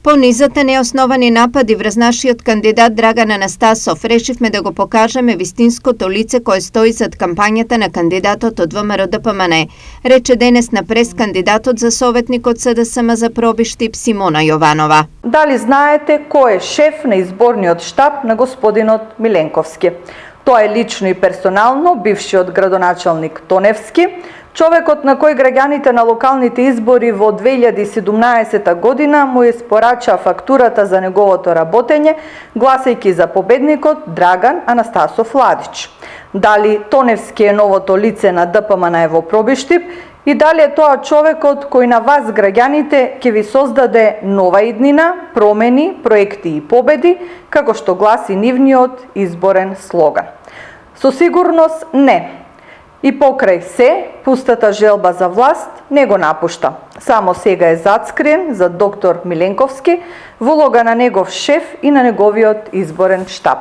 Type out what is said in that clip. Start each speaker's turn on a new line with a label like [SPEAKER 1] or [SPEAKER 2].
[SPEAKER 1] По низата неосновани напади врз нашиот кандидат Драган Анастасов, решивме да го покажеме вистинското лице кое стои зад кампањата на кандидатот од ВМРО-ДПМН, рече денес на прес кандидатот за советник од СДСМ за Пробиштип Симона Јованова.
[SPEAKER 2] Дали знаете кој е шеф на изборниот штаб на господинот Миленковски? Тоа е лично и персонално бившиот градоначалник Тоневски, човекот на кој граѓаните на локалните избори во 2017 година му испорача фактурата за неговото работење, гласајќи за победникот Драган Анастасов Ладич. Дали Тоневски е новото лице на ДПМН во Пробиштип и дали е тоа човекот кој на вас, граѓаните, ќе ви создаде нова иднина, промени, проекти и победи, како што гласи нивниот изборен слоган? Со сигурност не. И покрај се, пустата желба за власт не го напушта. Само сега е зацкриен за доктор Миленковски во улога на негов шеф и на неговиот изборен штаб.